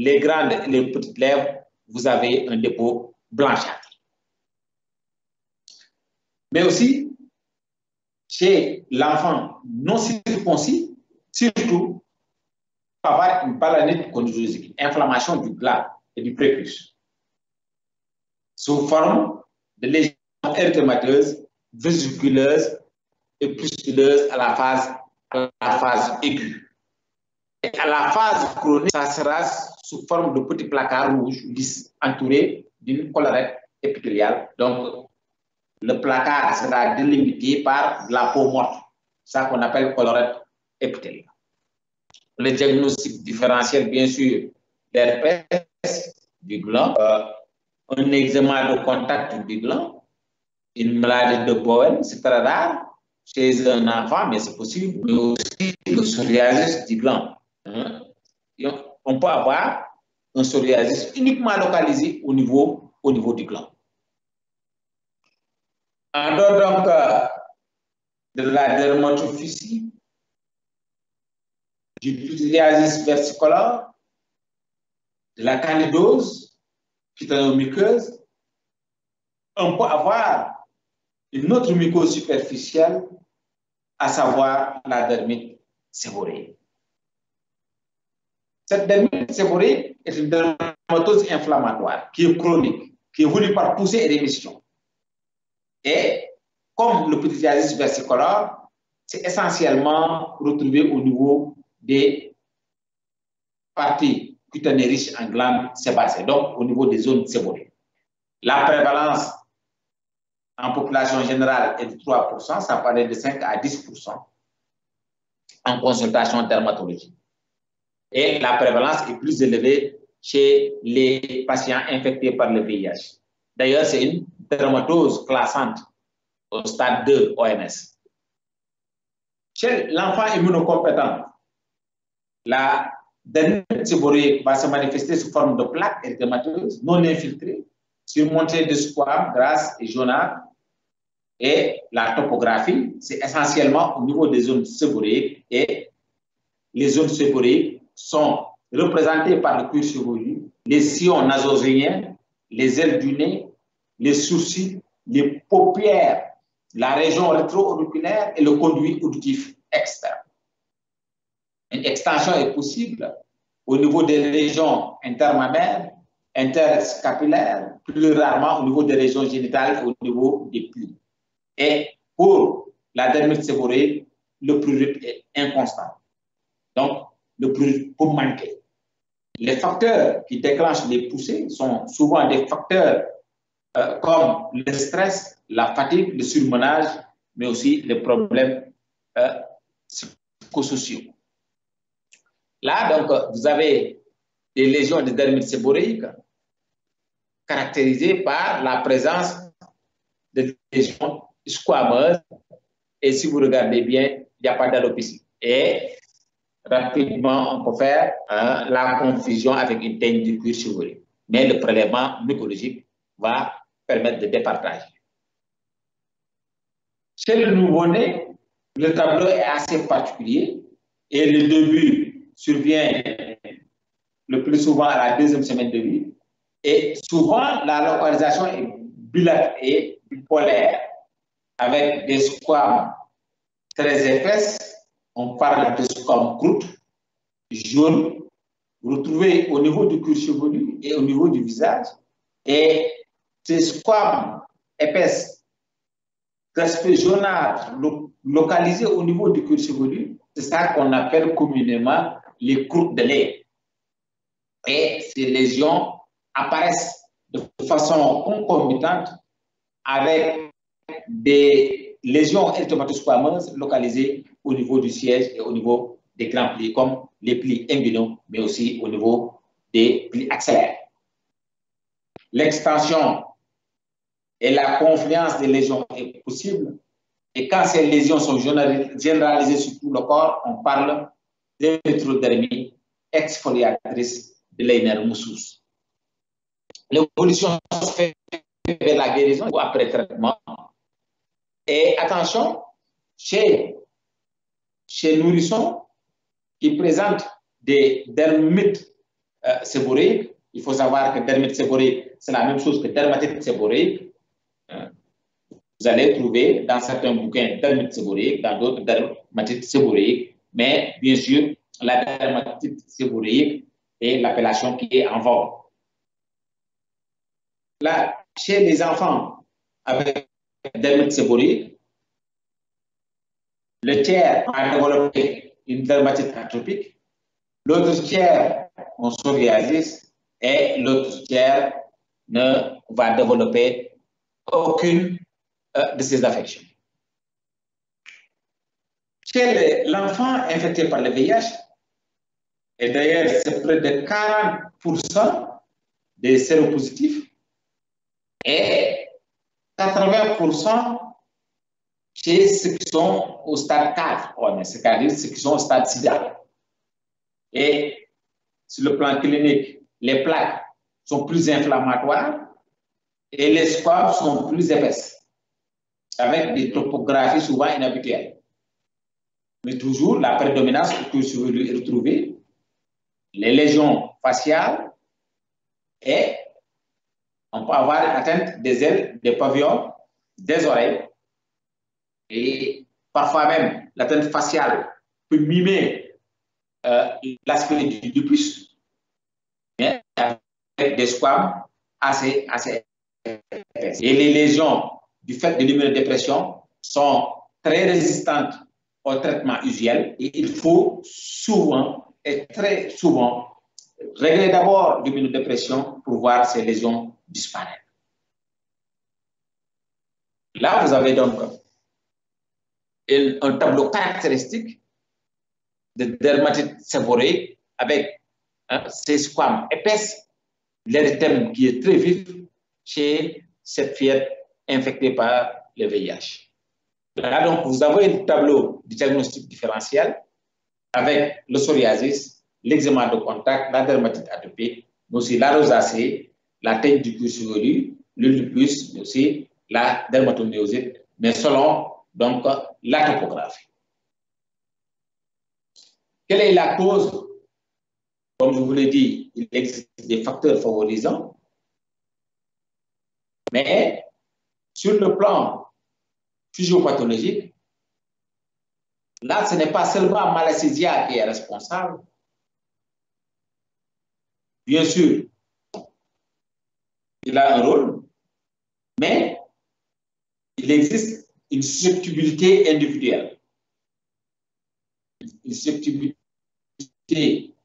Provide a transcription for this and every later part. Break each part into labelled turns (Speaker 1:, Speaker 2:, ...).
Speaker 1: les grandes et les petites lèvres, vous avez un dépôt blanchâtre. Mais aussi, chez l'enfant non circoncis, surtout, il va avoir une balanite conjugale, inflammation du gland et du prépuce, sous forme de lésions érythémateuses, vésiculeuses et pustuleuses à la phase aiguë. Et à la phase chronique, ça sera sous forme de petits placards rouges lisses entourés d'une collerette épithéliale. Donc, le placard sera délimité par de la peau morte, ça qu'on appelle collerette épithéliale. Le diagnostic différentiel, bien sûr, d'herpès du gland, un eczéma de contact du gland, une maladie de Bowen, c'est très rare chez un enfant, mais c'est possible, mais aussi le psoriasis du gland. On peut avoir un psoriasis uniquement localisé au niveau du gland. En dehors donc de la dermatophysie, du psoriasis versicolare, de la candidose cutanéo-muqueuse, on peut avoir une autre mycose superficielle, à savoir la dermite séborrhéique. Cette dermite séborrhéique est une dermatose inflammatoire qui est chronique, qui évolue par poussée et rémission. Et comme le psoriasis versicolare, c'est essentiellement retrouvé au niveau des parties cutanées riches en glandes sébacées, donc au niveau des zones séborrhéiques. La prévalence en population générale est de 3%, ça peut aller de 5 à 10% en consultation dermatologique. Et la prévalence est plus élevée chez les patients infectés par le VIH. D'ailleurs, c'est une dermatose classante au stade 2 OMS. Chez l'enfant immunocompétent, la dermite séborrhéique va se manifester sous forme de plaques érythémateuses non infiltrées, surmontées de squames, grasses et jaunâtres. Et la topographie, c'est essentiellement au niveau des zones séborrhéiques, et les zones séborrhéiques sont représentées par le cuir chevelu, les sillons nasogéniens, les ailes du nez, les sourcils, les paupières, la région rétro-auriculaire et le conduit auditif externe. Une extension est possible au niveau des régions intermammaires, interscapulaires, plus rarement au niveau des régions génitales et au niveau des plis. Et pour la dermite séborrhéique, le prurite est inconstant. Donc, le prurite peut manquer. Les facteurs qui déclenchent les poussées sont souvent des facteurs comme le stress, la fatigue, le surmenage, mais aussi les problèmes psychosociaux. Là, donc, vous avez des lésions de dermite séborrhéique caractérisées par la présence de lésions squameuses, et si vous regardez bien, il n'y a pas d'alopécie. Et rapidement, on peut faire la confusion avec une teigne du cuir chevelu. Mais le prélèvement mycologique va permettre de départager. Chez le nouveau-né, le tableau est assez particulier et le début survient le plus souvent à la deuxième semaine de vie. Et souvent, la localisation est bilatérale et bipolaire, avec des squames très épaisses. On parle de squames croûte, jaune, retrouvés au niveau du cuir chevelu et au niveau du visage. Et ces squames épaisses, d'aspect jaunâtre, localisés au niveau du cuir chevelu, c'est ça qu'on appelle communément les croûtes de lait. Et ces lésions apparaissent de façon concomitante avec des lésions érythématosquameuses localisées au niveau du siège et au niveau des grands plis, comme les plis inguinaux, mais aussi au niveau des plis axillaires. L'extension et la confluence des lésions est possible. Et quand ces lésions sont généralisées sur tout le corps, on parle d'érythrodermie exfoliatrice de l'Eimer-Moussus. L'évolution se fait vers la guérison ou après traitement. Et attention, chez nourrissons qui présentent des dermites séborréique. Il faut savoir que dermatite séborréique, c'est la même chose que dermatite séborréique. Vous allez trouver dans certains bouquins dermatite séborréique, dans d'autres dermatite séborréique, mais bien sûr, la dermatite séborréique est l'appellation qui est en vogue. Là, chez les enfants avec dermatite séborréique, le tiers a développé une dermatite atopique, l'autre tiers en psoriasis et l'autre tiers ne va développer aucune de ces affections. Chez l'enfant infecté par le VIH, et d'ailleurs c'est près de 40% des séropositifs et 80% chez ceux qui sont au stade 4, c'est-à-dire ceux qui sont au stade SIDA. Et sur le plan clinique, les plaques sont plus inflammatoires et les squames sont plus épaisses, avec des topographies souvent inhabituelles. Mais toujours, la prédominance est retrouvée, les lésions faciales et on peut avoir une atteinte des ailes, des pavillons, des oreilles et parfois même l'atteinte faciale peut mimer l'aspect du lupus, mais avec des squames assez épaisses. Et les lésions du fait de l'immunodépression sont très résistantes au traitement usuel et il faut souvent et très souvent régler d'abord l'immunodépression pour voir ces lésions disparaître. Là, vous avez donc un tableau caractéristique de dermatite séborréique avec ces squames épaisses, l'érythème qui est très vif chez cette fillette infectée par le VIH. Là, donc, vous avez le tableau du diagnostic différentiel avec le psoriasis, l'eczéma de contact, la dermatite atopique, mais aussi la rosacée, la teigne du cuir chevelu, le lupus, mais aussi la dermatomyosite, mais selon donc la topographie. Quelle est la cause? Comme je vous l'ai dit, il existe des facteurs favorisants, mais sur le plan physiopathologique, là, ce n'est pas seulement Malassezia qui est responsable. Bien sûr, il a un rôle, mais il existe une susceptibilité individuelle. Une susceptibilité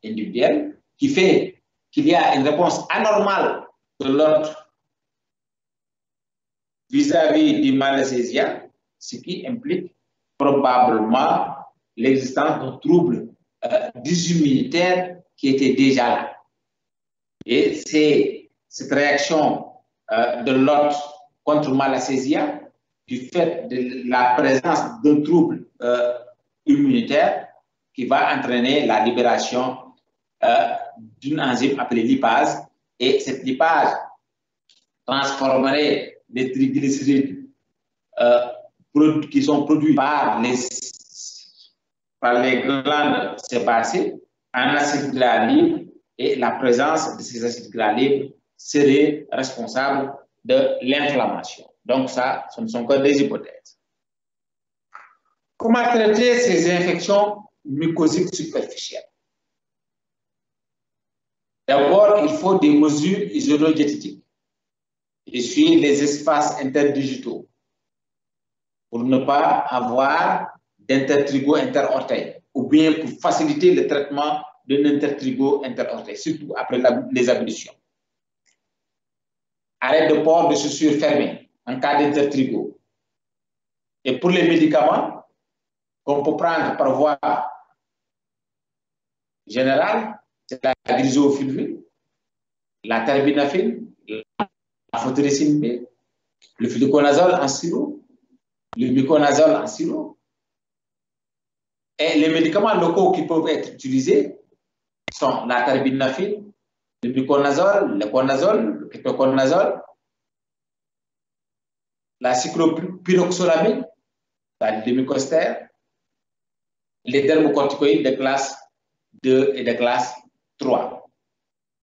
Speaker 1: individuelle qui fait qu'il y a une réponse anormale de l'autre vis-à-vis du Malassezia, ce qui implique probablement l'existence d'un trouble dysimmunitaire qui était déjà là. Et c'est cette réaction de l'hôte contre Malassezia, du fait de la présence d'un trouble immunitaire, qui va entraîner la libération d'une enzyme appelée lipase. Et cette lipase transformerait les triglycérides qui sont produits par les glandes sébacées en acides gras libres, et la présence de ces acides gras libres serait responsable de l'inflammation. Donc ça, ce ne sont que des hypothèses. Comment traiter ces infections mucosiques superficielles? D'abord, il faut des mesures isodigétiques et suivre les espaces interdigitaux pour ne pas avoir d'intertrigo interorteil, ou bien pour faciliter le traitement d'un intertrigo interorteil, surtout après les ablutions. Arrêt de port de chaussures fermées en cas d'intertrigo. Et pour les médicaments qu'on peut prendre par voie générale, c'est la grisofulvine, la terbinafine, la photoricine B, le fluconazole en sirop, le miconazole en sirop. Et les médicaments locaux qui peuvent être utilisés sont la terbinafine, le miconazole, le conazole, le ketoconazole, la cyclopyroxolamine, la demi-coster, les dermocorticoïdes de classe 2 et de classe 3.